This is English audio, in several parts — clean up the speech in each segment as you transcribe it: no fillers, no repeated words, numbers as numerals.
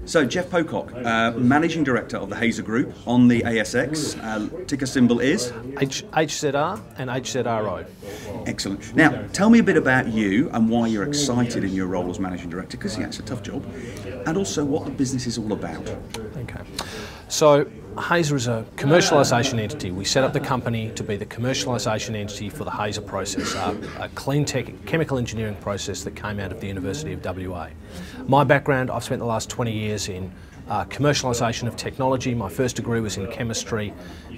So, Geoff Pocock, Managing Director of the Hazer Group on the ASX. Ticker symbol is? HZR and HZRO. Excellent. Now, tell me a bit about you and why you're excited in your role as Managing Director, because it's a tough job, and also what the business is all about. Okay. So, Hazer is a commercialisation entity. We set up the company to be the commercialisation entity for the Hazer process, a clean tech chemical engineering process that came out of the University of WA. My background, I've spent the last 20 years in commercialisation of technology. My first degree was in chemistry,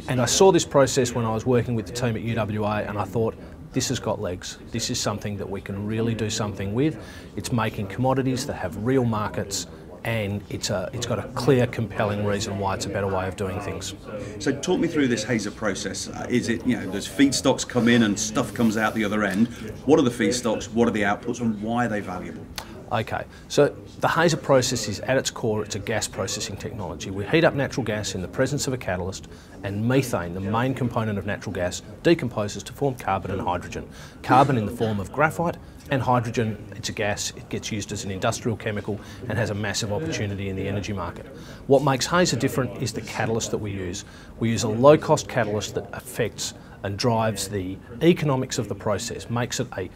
and I saw this process when I was working with the team at UWA, and I thought, this has got legs. This is something that we can really do something with. It's making commodities that have real markets, and it's got a clear, compelling reason why it's a better way of doing things. So talk me through this Hazer process. Is it, there's feedstocks come in and stuff comes out the other end. What are the feedstocks, what are the outputs, and why are they valuable? Okay, so the Hazer process is, at its core, it's a gas processing technology. We heat up natural gas in the presence of a catalyst, and methane, the main component of natural gas, decomposes to form carbon and hydrogen. Carbon in the form of graphite, and hydrogen, it's a gas, it gets used as an industrial chemical and has a massive opportunity in the energy market. What makes Hazer different is the catalyst that we use. We use a low-cost catalyst that affects and drives the economics of the process, makes it a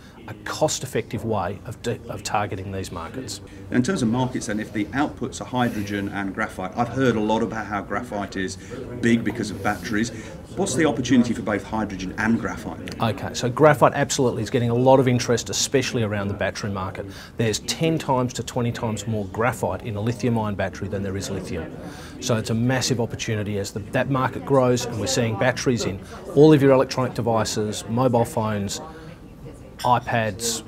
cost-effective way of targeting these markets. In terms of markets then, if the outputs are hydrogen and graphite, I've heard a lot about how graphite is big because of batteries. What's the opportunity for both hydrogen and graphite? Okay, so graphite absolutely is getting a lot of interest, especially around the battery market. There's 10 times to 20 times more graphite in a lithium-ion battery than there is lithium. So it's a massive opportunity as that market grows, and we're seeing batteries in all of your electronic devices, mobile phones, iPads,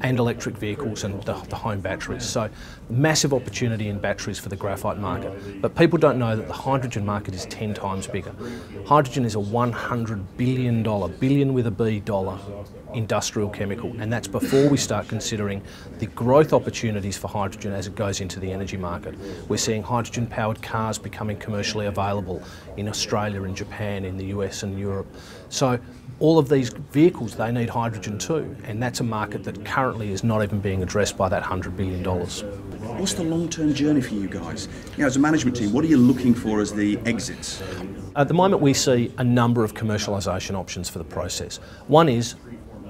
and electric vehicles and the home batteries. So massive opportunity in batteries for the graphite market. But people don't know that the hydrogen market is 10 times bigger. Hydrogen is a $100 billion, billion with a B, dollar industrial chemical, and that's before we start considering the growth opportunities for hydrogen as it goes into the energy market. We're seeing hydrogen powered cars becoming commercially available in Australia and Japan, in the US and Europe. So all of these vehicles, they need hydrogen too, and that's a market that currently is not even being addressed by that $100 billion. What's the long-term journey for you guys? As a management team, what are you looking for as the exits? At the moment we see a number of commercialisation options for the process. One is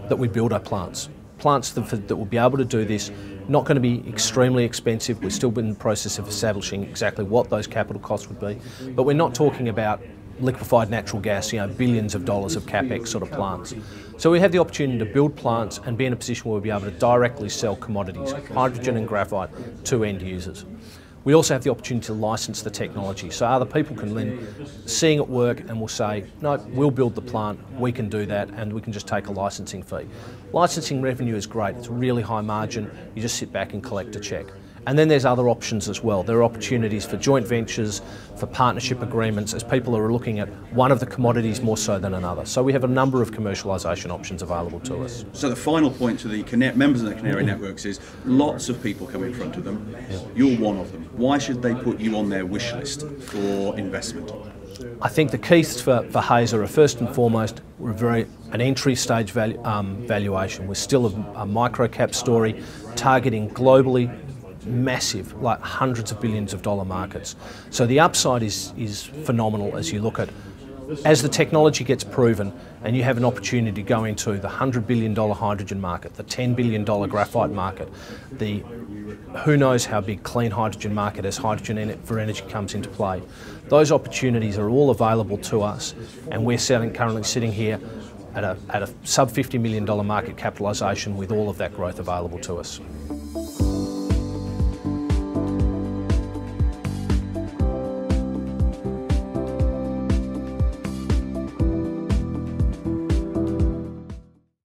that we build our plants that will be able to do this. Not going to be extremely expensive. We're still in the process of establishing exactly what those capital costs would be, but we're not talking about liquefied natural gas, billions of dollars of capex sort of plants. So we have the opportunity to build plants and be in a position where we'll be able to directly sell commodities, hydrogen and graphite, to end users. We also have the opportunity to license the technology, so other people can then, seeing it work, and will say, no, we'll build the plant, we can do that, and we can just take a licensing fee. Licensing revenue is great, it's really high margin, you just sit back and collect a cheque. And then there's other options as well. There are opportunities for joint ventures, for partnership agreements, as people are looking at one of the commodities more so than another. So we have a number of commercialisation options available to us. So the final point to the members of the Canary Networks is lots of people come in front of them. Yeah. You're one of them. Why should they put you on their wish list for investment? I think the keys for Hazer are first and foremost, we're an entry stage valuation. We're still a micro cap story targeting globally massive, like hundreds of billions of dollar markets. So the upside is phenomenal as you look at, as the technology gets proven and you have an opportunity to go into the $100 billion hydrogen market, the $10 billion graphite market, the who knows how big clean hydrogen market as hydrogen for energy comes into play. Those opportunities are all available to us, and we're currently sitting here at a sub $50 million market capitalisation with all of that growth available to us.